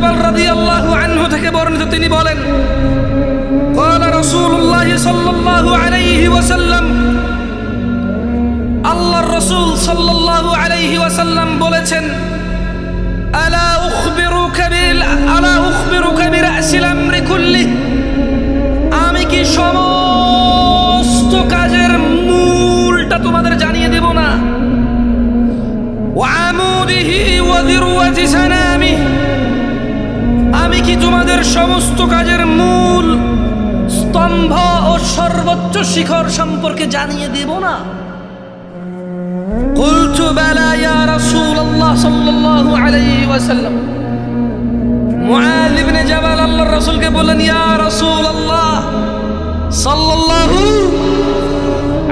জাবাল রাদিয়াল্লাহু আনহু থেকে বর্ণিত, তিনি বলেন قال رسول الله صلى الله عليه وسلم, আল্লাহর রাসূল সাল্লাল্লাহু আলাইহি ওয়াসাল্লাম বলেছেন, আলা উখবিরুকা বিরাসিল আমরি কুল্লিহি, আমি কি সমস্ত কাজের মূলটা তোমাদের জানিয়ে দেব না? ওয়া আমুদিহি ওয়া যিরওয়াতি সানামিহি, আমি কি তোমাদের সমস্ত কাজের মূল, স্তম্ভ ও সর্বোচ্চ শিখর সম্পর্কে জানিয়ে দেব না? কুলতু বালা ইয়া রাসূলুল্লাহ সাল্লাল্লাহু আলাইহি ওয়াসাল্লাম। মুআয ইবনে জাবাল আল্লাহর রাসূলকে বললেন, ইয়া রাসূলুল্লাহ সাল্লাল্লাহু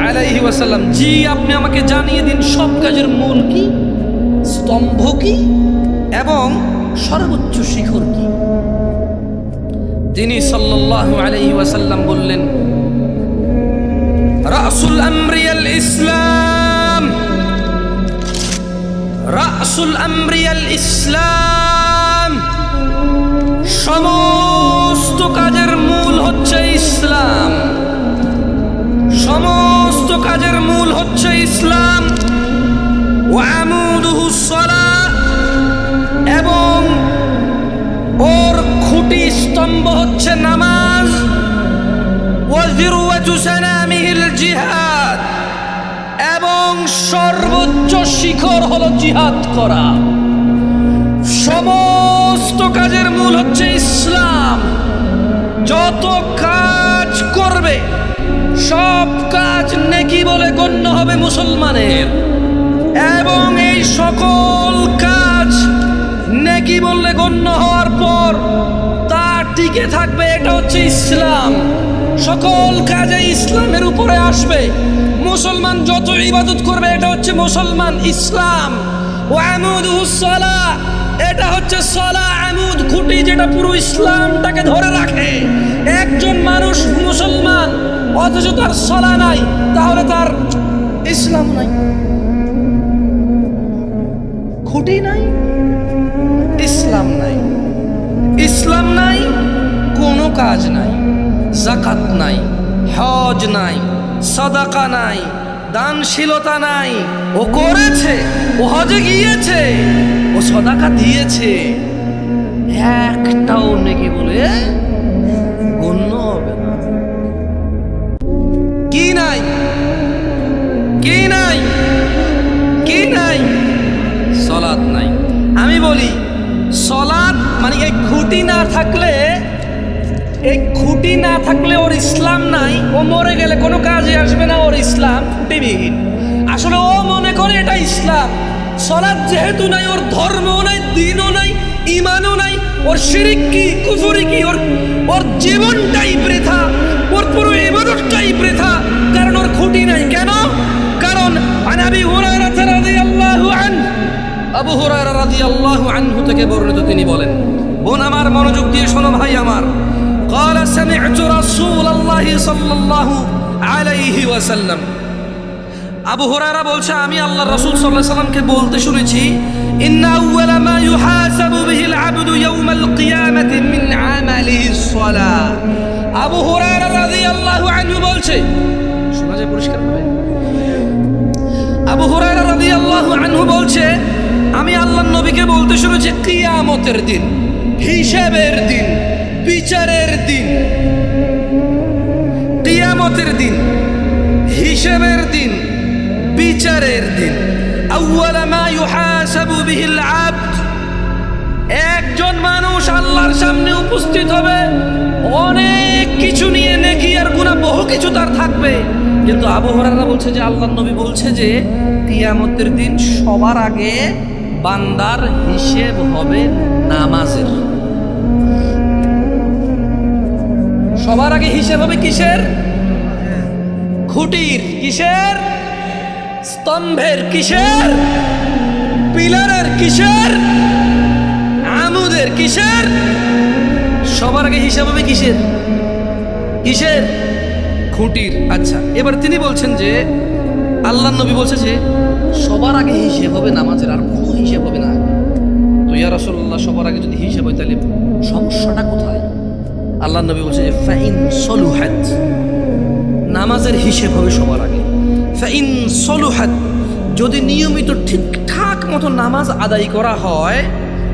আলাইহি ওয়াসাল্লাম, জি আপনি আমাকে জানিয়ে দিন সব কাজের মূল কি, স্তম্ভ কি এবং সর্বোচ্চ শিখর কি? তিনি সাল্লাল্লাহু আলাইহি ওয়াসাল্লাম বললেন, রাসুল আমরি আল ইসলাম, রাসুল আমরি আল ইসলাম, সমস্ত কাজের মূল হচ্ছে ইসলাম, সমস্ত কাজের মূল হচ্ছে ইসলাম। ওয়া আমুদুহুস সালাহ, এবং ওর খুঁটি স্তম্ভ হচ্ছে নামাজ। ওয়া যিরওয়াতু সানামিহিল জিহাদ, এবং সর্বোচ্চ শিখর হলো জিহাদ করা। সমস্ত কাজের মূল হচ্ছে ইসলাম। যত কাজ করবে সব কাজ নেকি বলে গণ্য হবে মুসলমানের, এবং এই সকল কাজ নেকি বললে গণ্য হওয়ার পর তা টিকে থাকবে, এটা হচ্ছে ইসলাম। সকল কাজে ইসলামের উপরে আসবে। মুসলমান যত ইবাদত করবে এটা হচ্ছে মুসলমান, ইসলাম। ওয়া আমুদুহুস সালাহ, এটা হচ্ছে সালাহ, আমুদ খুঁটি, যেটা পুরো ইসলামটাকে ধরে রাখে। একজন মানুষ মুসলমান অথচ তার সালাহ নাই, তাহলে তার ইসলাম নাই, খুঁটি নাই, ইসলাম নাই। ইসলাম নাই, কোনো কাজ নাই। যাকাত নাই, হজ নাই, সাদাকা নাই, দানশীলতা নাই। ও করেছে, ও হজে গিয়েছে, ও সাদাকা দিয়েছে, একটাও নেকি বলে গণ্য হবে না। কি নাই, কি নাই, কি নাই? সালাত নাই। আমি বলি সালাত মানে এই খুঁটি না থাকলে, এই খুঁটি না থাকলে ওর ইসলাম নাই। ও মরে গেলে কোনো কাজে আসবে না, ওর ইসলাম খুঁটিবিহীন। আসলে ও মনে করে এটা ইসলাম। সালাত যেহেতু নাই, ওর ধর্মও নাই, দ্বীনও নাই, ঈমানও নাই। ওর শিরক কি, কুফরি কি, ওর জীবনটাই বৃথা, ওর পুরো ইবাদতটাই বৃথা, কারণ ওর খুঁটি নাই। কেন? কারণ আবু হুরায়রা রাদিয়াল্লাহু আনহু, আবু হুরায়রা রাদিয়াল্লাহু আনহু থেকে বর্ণিত, তিনি বলেন, বোন আমার মনোযোগ দিয়ে শোনো, ভাই আমার, قال سمعت رسول الله صلى الله عليه وسلم, আবু হুরায়রা বলছে, আমি আল্লাহর রাসূল সাল্লাল্লাহু আলাইহি ওয়াসাল্লামকে বলতে শুনেছি, ইন্না আউওয়ালা মা ইউহাসাবু বিহিল আবদু ইয়াওমাল কিয়ামাতি মিন আমালিহিস সালাহ। আবু হুরায়রা রাদিয়াল্লাহু আনহু বলছে, শোনা যায় পরিষ্কার ভাবে, আবু হুরায়রা রাদিয়াল্লাহু আনহু বলছে, আমি আল্লাহর নবীকে বলতে শুনেছি, কিয়ামতের দিন, হিসাবের দিন, বিচারের দিন, কিয়ামতের দিন, হিসাবের দিন, বিচারের দিন, আউওয়ালা মা ইউহাসাবু বিহিল আবদ, একজন মানুষ আল্লাহর সামনে উপস্থিত হবে, অনেক কিছু নিয়ে, নেকি আর গুনাহ বহু কিছু তার থাকবে। কিন্তু আবু হুরায়রা বলছে যে আল্লাহর নবী বলছে যে কিয়ামতের দিন সবার আগে বান্দার হিসেব হবে নামাজের। সবার আগে হিসেব হবে কিসের? খুঁটির। কিসের? স্তম্ভের। কিসের? পিলারের। কিসের? আমুদের। কিসের? সবার আগে হিসাব হবে কিসের? কিসের? খুঁটির। আচ্ছা, এবার তিনি বলছেন যে আল্লাহর নবী বলছে যে সবার আগে হিসেব হবে নামাজের, আর কোনো হিসেব হবে না। তো ইয়া রাসূলুল্লাহ সবার আগে যদি হিসাব হয় তাহলে সমস্যাটা কোথায়? আল্লাহ নবী বলছে যে ফাইন সলুহাত, নামাজের হিসেব হবে সবার আগে। ফাইন সলুহাত, যদি নিয়মিত ঠিকঠাক মতো নামাজ আদায় করা হয়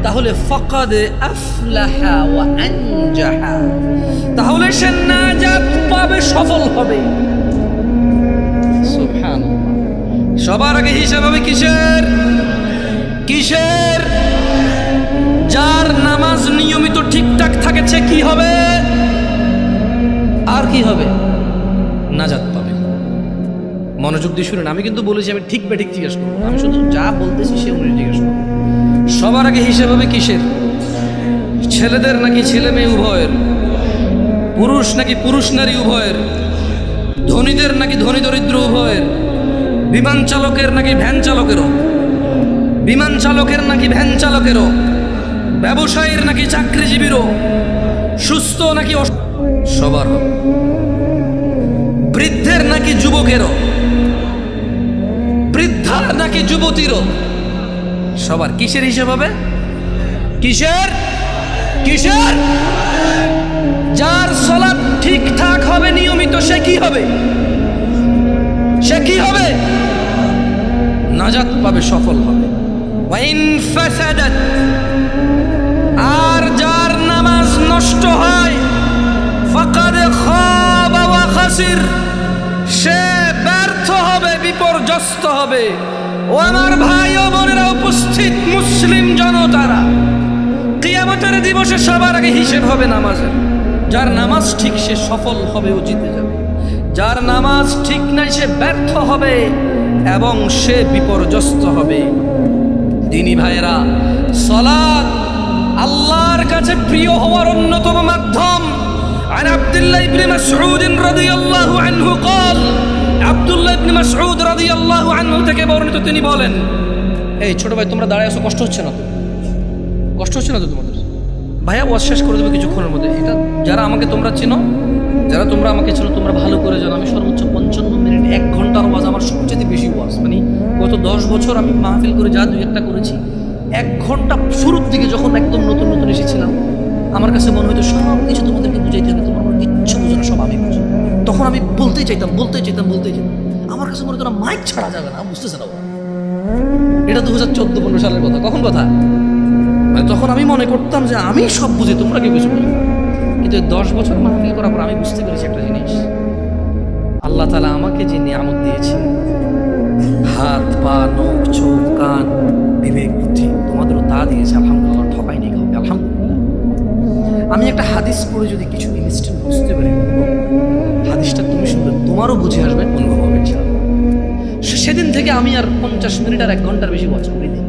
তাহলে ফাকাদ আফলাহা ওয়া আনজাহা, তাহলে সে নাজাত পাবে, সফল হবে। সুবহানাল্লাহ। সবার আগে হিসাব হবে কিসের? কিসের? যার নামাজ নিয়মিত ঠিকঠাক থাকে সে কি হবে? আর কি হবে? নাজাত পাবে। মনোযোগ দিয়ে শুনুন, আমি কিন্তু বলেছি আমি ঠিক বেঠিক জিজ্ঞেস করবো, আমি শুধু যা বলতেছি সে অনুযায়ী জিজ্ঞেস করবো। সবার আগে হিসেব হবে কিসের? ছেলেদের নাকি ছেলে মেয়ে উভয়ের? পুরুষ নাকি পুরুষ নারী উভয়ের? ধনীদের নাকি ধনী দরিদ্র উভয়ের? বিমান চালকের নাকি ভ্যান চালকেরও? বিমান চালকের নাকি ভ্যান চালকেরও? ব্যবসায়ীর নাকি চাকরিজীবীরও? সুস্থ নাকি সবার হবে? বৃদ্ধের নাকি যুবকেরও? বৃদ্ধা নাকি যুবতীরও? সবার। কিসের হিসেব হবে? কিসের? কিসের? যার সালাত ঠিকঠাক হবে নিয়মিত সে কি হবে? সে কি হবে? নাজাত পাবে, সফল হবে। ওয়াইন ফাসাদাত, আর যার নামাজ নষ্ট হয় ফাকাদ খাবা ওয়া খাসির, সে ব্যর্থ হবে, বিপর্যস্ত হবে। ও আমার ভাই ও বোনেরা, উপস্থিত মুসলিম জনতারা, কিয়ামতের দিবসে সবার আগে হিসেব হবে নামাজের। যার নামাজ ঠিক সে সফল হবে ও জিতে যাবে, যার নামাজ ঠিক নাই সে ব্যর্থ হবে এবং সে বিপর্যস্ত হবে। দিনী ভাইয়েরা, সালাত আল্লাহর কাছে প্রিয় হওয়ার অন্যতম মাধ্যম। আর আব্দুল্লাহ ইবনে মাসউদ রাদিয়াল্লাহু আনহু قال, আব্দুল্লাহ ইবনে মাসউদ রাদিয়াল্লাহু আনহু থেকে বর্ণিত, তিনি বলেন, এই ছোট ভাই তোমরা দাঁড়ায় আছো, কষ্ট হচ্ছে না তো? কষ্ট হচ্ছে না তো তোমাদের? ভাইয়া ওয়াজ শেষ করে দেবে কিছুক্ষণের মধ্যে। এটা যারা আমাকে তোমরা চিনো, যারা তোমরা আমাকে চিনো, তোমরা ভালো করে জানো আমি সর্বোচ্চ 55 মিনিট 1 ঘন্টার ওয়াজ আমার সবচেয়ে বেশি ওয়াজ। মানে গত 10 বছর আমি মাহফিল করে যা 2-1টা করেছি, 1 ঘন্টা শুরুর দিকে যখন একদম নতুন নতুন এসেছিলাম আমার কাছে মনে হতো সব কিছু তোমাদেরকে বুঝাইতে হবে, তোমার কোনো কিচ্ছু বুঝো না, সব আমি বুঝি। তখন আমি বলতেই চাইতাম। আমার কাছে মনে হতো না মাইক ছাড়া যাবে না, বুঝতেছে না। এটা 2014-15 সালের কথা। কখন কথা? মানে তখন আমি মনে করতাম যে আমি সব বুঝি, তোমরা কি বুঝো? কিন্তু 10 বছর মাহফিল করার পর আমি বুঝতে পেরেছি একটা জিনিস, আল্লাহ তাআলা আমাকে যে নিয়ামত দিয়েছে, হাত পা নখ চোখ কান বিবেক বুদ্ধি, তোমাদেরও তা দিয়েছে। আলহামদুলিল্লাহ, ঠকাই নেই কাউকে, আলহামদুলিল্লাহ। আমি একটা হাদিস পড়ে যদি কিছু ইনস্ট্যান্ট বুঝতে পারি, হাদিসটা তুমি শুনবে তোমারও বুঝে আসবে, অনুভব হবে ইনশাআল্লাহ। সেদিন থেকে আমি আর 50 মিনিট আর 1 ঘন্টার বেশি ওয়াজ করিনি।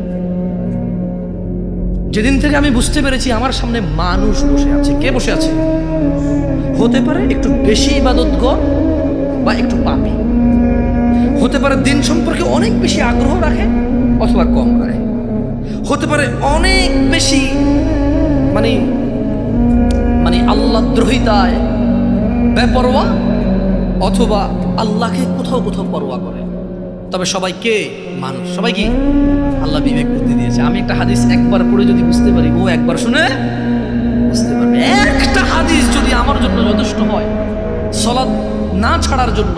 যেদিন থেকে আমি বুঝতে পেরেছি আমার সামনে মানুষ বসে আছে। কে বসে আছে? হতে পারে একটু বেশি ইবাদতগর বা একটু পাপী, হতে পারে দিন সম্পর্কে অনেক বেশি আগ্রহ রাখে অথবা কম রাখে, হতে পারে অনেক বেশি মানে আল্লাহ দ্রোহিতায় বেপরোয়া, অথবা আল্লাহকে কোথাও কোথাও পরোয়া করে। তবে সবাই কে? মানুষ। সবাই কি? আল্লাহ বিবেক বুদ্ধি দিয়েছে। আমি একটা হাদিস একবার পড়ে যদি বুঝতে পারি, ও একবার শুনে বুঝতে পারবে। একটা হাদিস যদি আমার জন্য যথেষ্ট হয় সালাত না ছাড়ার জন্য,